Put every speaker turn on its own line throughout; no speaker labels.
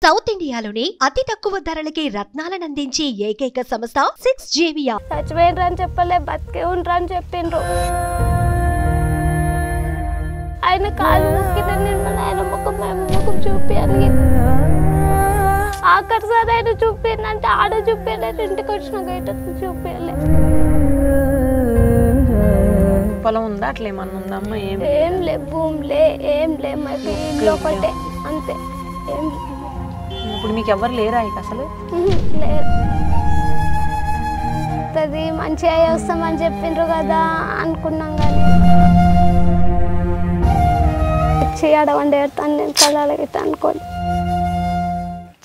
South ఇండియాలోనే అతి తక్కువ ధరలకి రత్నాలనందించే ఏకైక సంస్థ 6JVR.
చచ్చిపోయినరని చెప్పలే, బతికే ఉంటారని చెప్పిండ్రు. ఆయన కాలు మొక్కిన నిర్మల ఆయన ముఖం చూపియాలి. ఆఖరిసారి ఆయన చూపిందంటే ఆడ చూపించలేదు, ఇంటికి వచ్చిన గైట చూపించలే.
పొలం ఉందా అట్లా ఏమన్నా ఉందమ్మా?
ఏం లే, భూమిలే ఏం లే, మరి ఇల్లు ఒకటే అంతే. ఏం
ఇప్పుడు మీకు ఎవరు లేరా ఇక అసలు?
లేదు. అది మంచిగా వస్తామని చెప్పిండ్రు కదా అనుకున్నాం, కానీ చేయడమండి నేను కళాల గిట్ట అనుకోండి.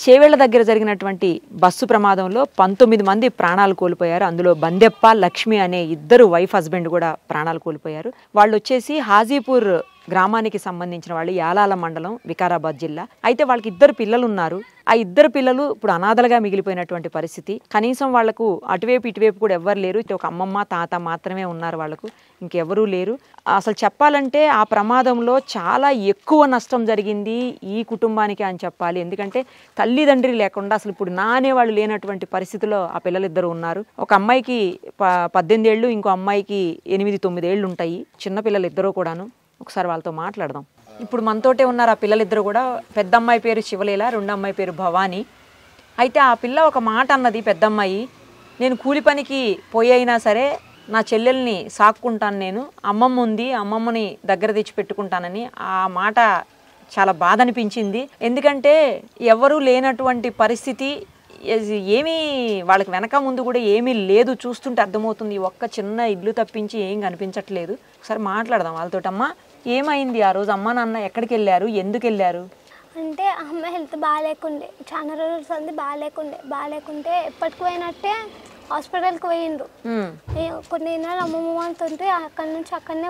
చేవేళ్ల దగ్గర జరిగినటువంటి బస్సు ప్రమాదంలో 19 మంది ప్రాణాలు కోల్పోయారు. అందులో బందెప్ప, లక్ష్మి అనే ఇద్దరు వైఫ్ హస్బెండ్ కూడా ప్రాణాలు కోల్పోయారు. వాళ్ళు వచ్చేసి హాజీపూర్ గ్రామానికి సంబంధించిన వాళ్ళు, యాలాల మండలం, వికారాబాద్ జిల్లా. అయితే వాళ్ళకి 2 పిల్లలు ఉన్నారు. ఆ 2 పిల్లలు ఇప్పుడు అనాథలుగా మిగిలిపోయినటువంటి పరిస్థితి. కనీసం వాళ్లకు అటువైపు ఇటువైపు కూడా ఎవ్వరు లేరు. ఒక అమ్మమ్మ తాత మాత్రమే ఉన్నారు, వాళ్లకు ఇంకెవరూ లేరు. అసలు చెప్పాలంటే ఆ ప్రమాదంలో చాలా ఎక్కువ నష్టం జరిగింది ఈ కుటుంబానికి అని చెప్పాలి. ఎందుకంటే తల్లిదండ్రి లేకుండా అసలు ఇప్పుడు నానేవాళ్ళు లేనటువంటి పరిస్థితిలో ఆ పిల్లలిద్దరు ఉన్నారు. ఒక అమ్మాయికి 18 ఏళ్ళు, ఇంకో అమ్మాయికి 8-9 ఏళ్ళు ఉంటాయి. చిన్నపిల్లలు ఇద్దరు కూడాను. ఒకసారి వాళ్ళతో మాట్లాడదాం. ఇప్పుడు మనతోటే ఉన్నారు ఆ పిల్లలిద్దరు కూడా. పెద్ద అమ్మాయి పేరు శివలీల, రెండో అమ్మాయి పేరు భవానీ. అయితే ఆ పిల్ల ఒక మాట అన్నది, పెద్దమ్మాయి, నేను కూలి పనికి పోయి అయినా సరే నా చెల్లెల్ని సాక్కుంటాను, నేను అమ్మమ్మ ఉంది, అమ్మమ్మని దగ్గర తెచ్చి పెట్టుకుంటానని. ఆ మాట చాలా బాధ అనిపించింది. ఎందుకంటే ఎవరూ లేనటువంటి పరిస్థితి, ఏమీ వాళ్ళకి వెనక ముందు కూడా ఏమీ లేదు. చూస్తుంటే అర్థమవుతుంది, ఒక్క చిన్న ఇల్లు తప్పించి ఏం కనిపించట్లేదు. ఒకసారి మాట్లాడదాం వాళ్ళతోటమ్మా. ఏమైంది ఆ రోజు? అమ్మ నాన్న ఎక్కడికి వెళ్ళారు, ఎందుకు వెళ్ళారు?
అంటే అమ్మ హెల్త్ బాగాలేకుండే, చాలా రోజులు అంది బాగాలేకుంటే ఎప్పటికి పోయినట్టే హాస్పిటల్కి పోయిండ్రు. కొన్ని నెలలు అమ్మమ్మ వాళ్ళతుంటే అక్కడి నుంచి అక్కడనే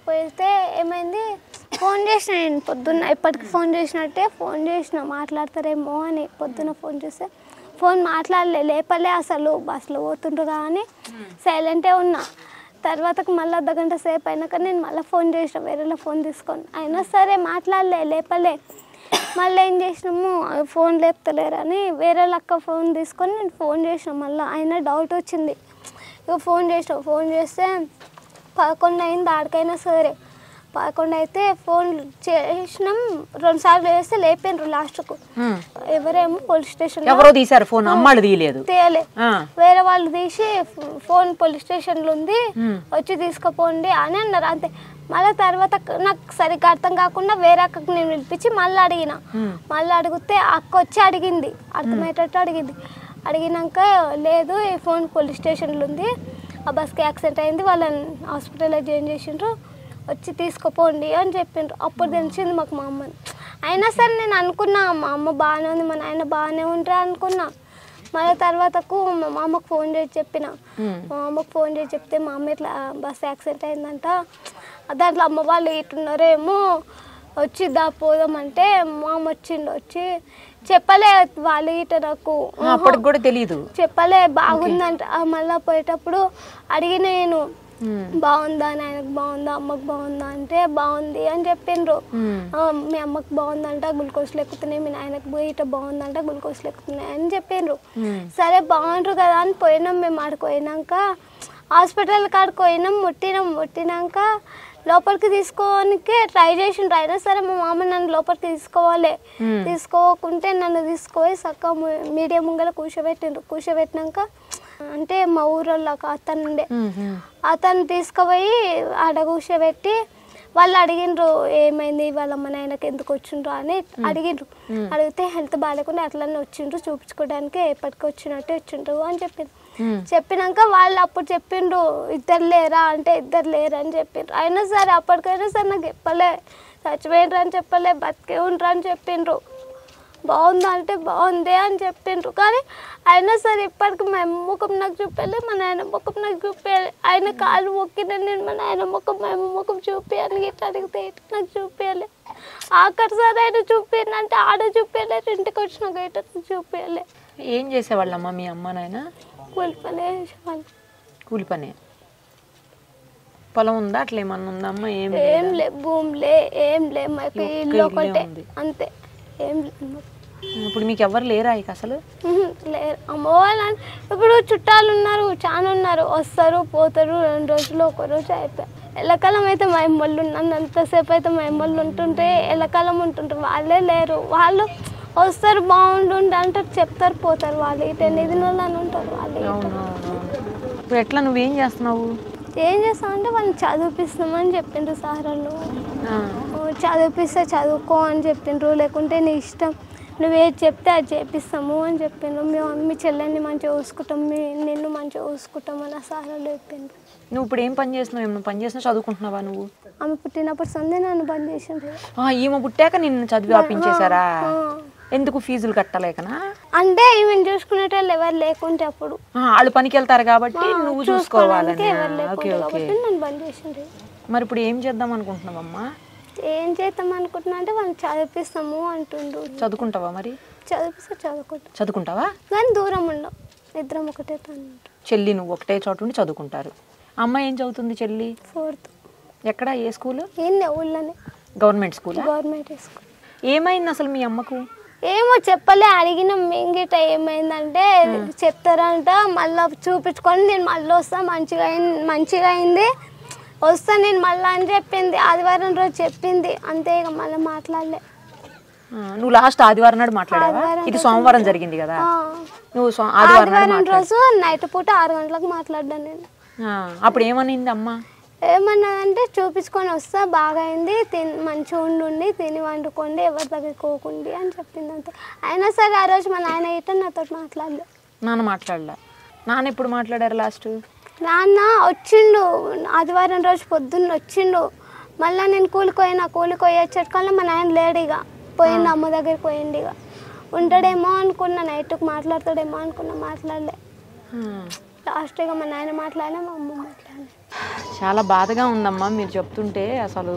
పోయితే ఏమైంది, ఫోన్ చేసిన నేను పొద్దున్న, ఎప్పటికి ఫోన్ చేసినట్టే ఫోన్ చేసిన, మాట్లాడతారేమో అని. పొద్దున్న ఫోన్ చేస్తే ఫోన్ మాట్లాడలే, లేపలే అసలు. బస్సులో పోతుండ్రు కానీ సైలెంటే ఉన్నా. తర్వాతకు మళ్ళీ అర్ధగంట సేపు అయినాక నేను మళ్ళీ ఫోన్ చేసిన, వేరేలో ఫోన్ తీసుకొని. అయినా సరే మాట్లాడలే, లేపలే. మళ్ళీ ఏం చేసినాము, ఫోన్ లేపుతలేరని వేరే లక్క ఫోన్ తీసుకొని నేను ఫోన్ చేసిన. మళ్ళీ అయినా డౌట్ వచ్చింది, ఇక ఫోన్ చేస్తే 11 అయింది. ఆడికైనా సరే 11 అయితే ఫోన్ చేసినాం. 2 సార్లు చేస్తే లేపిండ్రు లాస్ట్కు. ఎవరేమో పోలీస్ స్టేషన్
ఎవరో తీసారు ఫోన్, అమ్మాళ్ళు తీయలే,
వేరే వాళ్ళు తీసి ఫోన్ పోలీస్ స్టేషన్ లో ఉంది, వచ్చి తీసుకుపోండి అని అన్నారు. అంతే. మళ్ళీ తర్వాత నాకు సరిగ్గా అర్థం కాకుండా వేరే అక్కకి నేను పిలిపించి మళ్ళీ అడిగితే అక్క వచ్చి అడిగింది, అర్థమయ్యేటట్టు అడిగినాక లేదు, ఈ ఫోన్ పోలీస్ స్టేషన్లో ఉంది, ఆ బస్కి యాక్సిడెంట్ అయింది, వాళ్ళని హాస్పిటల్లో జాయిన్ చేసిండ్రు, వచ్చి తీసుకుపోండి అని చెప్పిండ్రు. అప్పుడు తెలిసింది మాకు మా అమ్మని. అయినా సరే నేను అనుకున్నా మా అమ్మ బాగానే ఉంది, మా నాయన బాగానే ఉంటారు అనుకున్నా. మళ్ళీ తర్వాతకు మా అమ్మకు ఫోన్ చేసి చెప్పిన. మా అమ్మకు ఫోన్ చేసి చెప్తే మా అమ్మ ఇట్లా బస్ యాక్సిడెంట్ అయిందంట, దాంట్లో అమ్మ వాళ్ళు ఇట్టున్నారేమో, వచ్చి పోదామంటే మా అమ్మ వచ్చి చెప్పలే వాళ్ళు ఇట, నాకు
అప్పటికి కూడా తెలియదు,
చెప్పలే. బాగుందంట. మళ్ళీ పోయేటప్పుడు అడిగిన నేను, బాగుందా, నాయనకు బాగుందా, అమ్మకు బాగుందా అంటే బాగుంది అని చెప్పిండ్రు. మీ అమ్మకు బాగుందంట, గ్లూకోజ్లు ఎక్కుతున్నాయి, మీ నాయనకు ఇట బాగుందంట, గ్లూకోజ్లు ఎక్కుతున్నాయి అని చెప్పిండ్రు. సరే బాగుండ్రు కదా అని పోయినాం. మేము ఆడికి పోయినాక హాస్పిటల్ కాడికి పోయినాం. ముట్టినాక లోపలికి తీసుకోవడానికే ట్రై చేసిండ్రు. అయినా సరే మా మామ నన్ను లోపలికి తీసుకోకుంటే నన్ను తీసుకుపోయి చక్క మీడియం ముంగల కూర్చోబెట్టినాక, అంటే మా ఊరోళ్ళ అతను ఉండే, అతను తీసుకుపోయి ఆడ కూర్చోబెట్టి వాళ్ళు అడిగిండ్రు, ఏమైంది వాళ్ళ అమ్మ నాయనకి ఎందుకు వచ్చిండ్రు అని అడిగితే హెల్త్ బాగాలేకుండా అట్లనే వచ్చిండ్రు, చూపించుకోవడానికి ఎప్పటికీ వచ్చిండ్రు అని చెప్పినాక వాళ్ళు అప్పుడు చెప్పిండ్రు, ఇద్దరు లేరా అంటే ఇద్దరు లేరు అని చెప్పిండ్రు. అయినా సరే అప్పటికైనా సరే నాకు చెప్పలే, చచ్చిపోయినరు అని చెప్పలే, బతికే ఉండరు అని చెప్పిండ్రు. బాగుందా అంటే బాగుంది అని చెప్పిండ్రు. కానీ అయినా సరే ఇప్పటికి మా అమ్మ ముఖం నాకు చూపించలే, మా నాయన ముఖం నాకు చూపించాలి. ఆయన కాలు మొక్కిన నేను మా నాయన ముఖం, మా అమ్మ ముఖం చూపించాలి. ఇట్లా అడిగితే ఇట్లా నాకు చూపించాలి. ఆఖరిసారి ఆయన చూపించంటే ఆడ చూపించలేదు, ఇంటికి వచ్చిన గైట చూపించాలి.
ఏం చేసేవాళ్ళమ్మా మీ అమ్మ నాయన?
కూలి పని చేసేవాళ్ళు.
కూలి పని. పొలం ఉందా అట్లా ఏమన్నా ఉందమ్మా? ఏం
లే, భూమిలే ఏం లే, మాకు ఇల్లు ఒకటే అంతే. ఏం లేదు మాకు.
ఇప్పుడు మీకు ఎవరు లేరా ఇక అసలు?
లేరు. అమ్మ వాళ్ళు ఇప్పుడు చుట్టాలు ఉన్నారు, చాలా ఉన్నారు, వస్తారు పోతారు, 2 రోజులు 1 రోజు అయిపోయి. ఎల్లకాలం అయితే మా అమ్మళ్ళు ఉన్నంతసేపు అయితే మా అమ్మళ్ళు ఉంటుంటే ఎల్లకాలం ఉంటుంటారు. వాళ్ళే లేరు. వాళ్ళు వస్తారు బాగుంటుండే అంటారు, చెప్తారు, పోతారు. వాళ్ళు ఇటు 8 దినాలు అని ఉంటారు వాళ్ళు.
ఇప్పుడు ఎట్లా నువ్వేం చేస్తున్నావు?
ఏం చేస్తామంటే వాళ్ళని చదివిపిస్తామని చెప్పిండ్రు సార్ వాళ్ళు. చదివిపిస్తే చదువుకో అని చెప్పిండ్రు, లేకుంటే నీ ఇష్టం, నువ్వేది చెప్తే అది చేపిస్తాము అని చెప్పిండ్రు. మీ చెల్లెని మంచిగా చూసుకుంటాం, నిన్ను మంచిగా చూసుకుంటాం అని సార్ వాళ్ళు చెప్పిండ్రు.
నువ్వు ఇప్పుడు ఏం పని చేస్తున్నావు? ఏమన్నా పని చేసినా చదువుకుంటున్నావా నువ్వు?
ఆమె పుట్టినప్పుడు సందే నన్ను బంద్ చేసిండ్రు.
ఈమె పుట్టాక నిన్ను చదివి ఆపించేశారా? ఎందుకు? ఫీజులు కట్టలేకనా?
అంటే ఈమెను చూసుకునేటోళ్ళు ఎవరు లేకుంటే అప్పుడు
వాళ్ళు పనికి వెళ్తారు కాబట్టి నువ్వు చూసుకోవాలని.
నన్ను బంద్ చేసిండ్రు.
మరి ఇప్పుడు ఏం చేద్దాం అనుకుంటున్నావమ్మా?
ఏం చేద్దాం అనుకుంటున్నా అంటే వాళ్ళని చదివిపిస్తాము అంటుండ్రు.
చదువుకుంటావా మరి?
చదివిస్తే
చదువుకుంటావా?
కానీ దూరం ఉండవు, ఇద్దరం ఒకటే
చెల్లి నువ్వు ఒకటే చోట ఉండి చదువుకుంటారు. అమ్మాయి ఏం చదువుతుంది చెల్లి?
4th.
ఎక్కడ? ఏ స్కూల్?
ఊళ్ళోనే
గవర్నమెంట్ స్కూల్.
Government school.
ఏమైంది అసలు మీ అమ్మకు?
ఏమో చెప్పలే. అడిగిన మింగిట ఏమైందంటే చెప్తారంట, మళ్ళీ చూపించుకొని నేను మళ్ళీ వస్తా, మంచిగా అయింది, వస్తా నేను మళ్ళీ అని చెప్పింది. ఆదివారం రోజు చెప్పింది అంతే, ఇక మళ్ళీ మాట్లాడలే.
నువ్వు లాస్ట్ ఆదివారం నాడు మాట్లాడావా? ఇది సోమవారం జరిగింది కదా. నువ్వు
ఆదివారం రోజు నైట్ పూట 6 గంటలకు మాట్లాడ్డాను నేను.
అప్పుడు ఏమనింది అమ్మ?
ఏమన్నదంటే చూపించుకొని వస్తా, బాగా అయింది, మంచిగా ఉండి తిని వండుకోండి, ఎవరి దగ్గర కోకుండి అని చెప్పింది అంతే. అయినా సరే ఆ రోజు మా నాన్న ఇట్లా నాతో మాట్లాడలే.
నాన్న మాట్లాడలే? నాన్న ఎప్పుడు మాట్లాడారు లాస్ట్?
నాన్న వచ్చిండు ఆదివారం రోజు పొద్దున్న వచ్చిండు. మళ్ళీ నేను కూలికి వచ్చేటకల్లా మా నాన్న లేడు, ఇక పోయిండు, అమ్మ దగ్గరికి పోయిండు. ఇక ఉంటాడేమో అనుకున్నా, నైట్కి మాట్లాడతాడేమో అనుకున్నా, మాట్లాడలే. లాస్ట్ ఇక మా నాయన మాట్లాడలే, మా అమ్మ మాట్లాడలే.
చాలా బాధగా ఉందమ్మా మీరు చెప్తుంటే. అసలు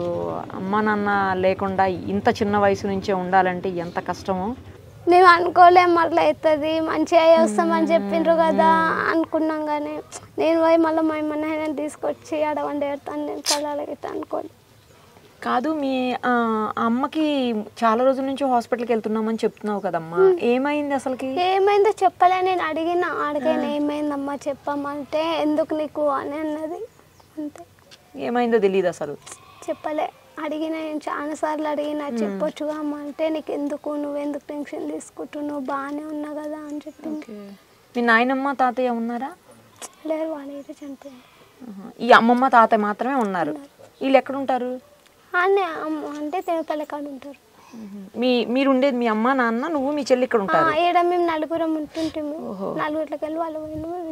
అమ్మ నాన్న లేకుండా ఇంత చిన్న వయసు నుంచే ఉండాలంటే ఎంత కష్టమో.
మేము అనుకోలేము అట్లా అవుతుంది, మంచిగా వస్తామని చెప్పిండ్రు కదా అనుకున్నాం. కానీ నేను పోయి మళ్ళీ మా అమ్మ తీసుకొచ్చి అడవండి ఎడతాను నేను కళాలకి అనుకోలేదు.
కాదు, మీ అమ్మకి చాలా రోజుల నుంచి హాస్పిటల్కి వెళ్తున్నామని చెప్తున్నావు కదమ్మా, ఏమైంది అసలుకి?
ఏమైందో చెప్పలే. నేను అడిగినా ఏమైందమ్మా చెప్పమంటే ఎందుకు నీకు అని అన్నది అంతే.
ఏమైందో తెలియదు అసలు?
చెప్పలే. అడిగినా, నేను చాలాసార్లు అడిగినా, చెప్పొచ్చుగా అమ్మ అంటే నీకు ఎందుకు, నువ్వెందుకు టెన్షన్ తీసుకుంటున్నావు, నువ్వు బాగానే ఉన్నా కదా అని చెప్పింది.
మీ నాయనమ్మ తాతయ్య ఉన్నారా?
లేరు, వాళ్ళైతే చనిపోయారు.
ఈ అమ్మమ్మ తాతయ్య మాత్రమే ఉన్నారు. వీళ్ళు ఎక్కడ ఉంటారు?
అంటే తెనపల్లి కాడ ఉంటారు.
మీరు ఉండేది మీ అమ్మ నాన్న నువ్వు మీ చెల్లి ఇక్కడ ఉంటారు?
ఈడ మేము 4 ఉంటుంటాము. 4 వెళ్ళి వాళ్ళు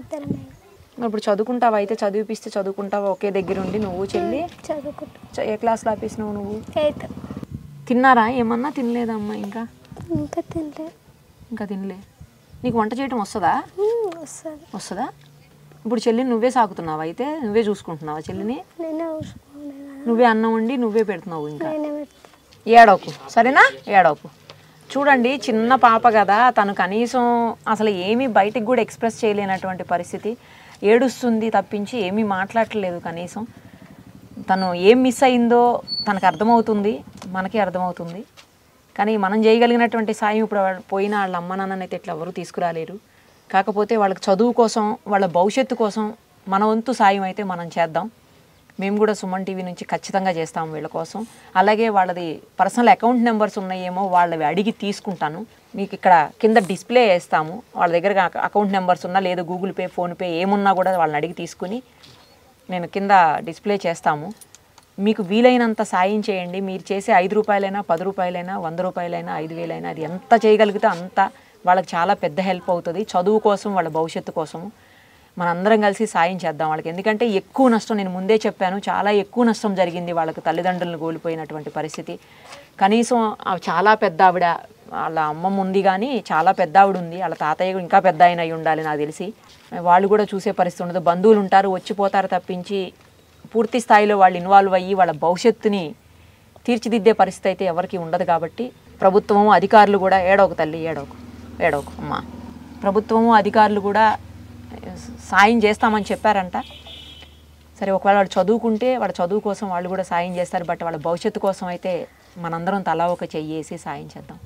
ఇద్దరమే.
ఇప్పుడు చదువుకుంటావా? అయితే చదివిపిస్తే చదువుకుంటావా ఒకే దగ్గర ఉండి నువ్వు చెల్లి?
చదువుకుంటా.
ఏ క్లాస్లో ఆపేసినావు నువ్వు?
8th.
తిన్నారా? ఏమన్నా తినలేదా అమ్మా? ఇంకా తినలే. నీకు వంట చేయటం వస్తుందా? వస్తుందా? ఇప్పుడు చెల్లిని నువ్వే సాకుతున్నావా? అయితే నువ్వే చూసుకుంటున్నావా చెల్లిని? నువ్వే అన్నం వండి నువ్వే పెడుతున్నావు. ఇంకా ఏడవకు, సరేనా? ఏడవకు. చూడండి, చిన్న పాప కదా, తను కనీసం అసలు ఏమీ బయటికి కూడా ఎక్స్ప్రెస్ చేయలేనటువంటి పరిస్థితి. ఏడుస్తుంది తప్పించి ఏమీ మాట్లాడట్లేదు. కనీసం తను ఏం మిస్ అయిందో తనకు అర్థమవుతుంది, మనకి అర్థమవుతుంది. కానీ మనం చేయగలిగినటువంటి సాయం ఇప్పుడు పోయిన వాళ్ళ అమ్మ నాన్ననైతే ఇట్లా ఎవరు తీసుకురాలేరు. కాకపోతే వాళ్ళకి చదువు కోసం, వాళ్ళ భవిష్యత్తు కోసం మన వంతు సాయం అయితే మనం చేద్దాం. మేము కూడా సుమన్ టీవీ నుంచి ఖచ్చితంగా చేస్తాము వీళ్ళ కోసం. అలాగే వాళ్ళది పర్సనల్ అకౌంట్ నెంబర్స్ ఉన్నాయేమో వాళ్ళవి అడిగి తీసుకుంటాను. మీకు ఇక్కడ కింద డిస్ప్లే చేస్తాము. వాళ్ళ దగ్గర అకౌంట్ నెంబర్స్ ఉన్నా లేదా గూగుల్ పే, ఫోన్పే ఏమున్నా కూడా వాళ్ళని అడిగి తీసుకుని నేను కింద డిస్ప్లే చేస్తాము. మీకు వీలైనంత సాయం చేయండి. మీరు చేసే 5 రూపాయలైనా, 10 రూపాయలైనా, 100 రూపాయలైనా, 5,000 అది ఎంత చేయగలిగితే అంత వాళ్ళకి చాలా పెద్ద హెల్ప్ అవుతుంది. చదువు కోసం, వాళ్ళ భవిష్యత్తు కోసము మనందరం కలిసి సాయం చేద్దాం వాళ్ళకి. ఎందుకంటే ఎక్కువ నష్టం, నేను ముందే చెప్పాను, చాలా ఎక్కువ నష్టం జరిగింది వాళ్ళకి. తల్లిదండ్రులను కోల్పోయినటువంటి పరిస్థితి. కనీసం చాలా పెద్ద ఆవిడ, వాళ్ళ అమ్మమ్మ ఉంది కానీ చాలా పెద్ద ఆవిడ ఉంది, వాళ్ళ తాతయ్య ఇంకా పెద్ద ఆయన అయి ఉండాలి నాకు తెలిసి. వాళ్ళు కూడా చూసే పరిస్థితి ఉండదు. బంధువులు ఉంటారు, వచ్చిపోతారు తప్పించి పూర్తి స్థాయిలో వాళ్ళు ఇన్వాల్వ్ అయ్యి వాళ్ళ భవిష్యత్తుని తీర్చిదిద్దే పరిస్థితి అయితే ఎవరికి ఉండదు. కాబట్టి ప్రభుత్వము, అధికారులు కూడా ఏడవకు తల్లి, ఏడవకు అమ్మా. ప్రభుత్వము, అధికారులు కూడా సాయం చేస్తామని చెప్పారంట. సరే, ఒకవేళ వాడు చదువుకుంటే వాళ్ళ చదువు కోసం వాళ్ళు కూడా సాయం చేస్తారు. బట్ వాళ్ళ భవిష్యత్తు కోసం అయితే మనందరం తలా ఒక చెయ్యేసి సాయం చేద్దాం.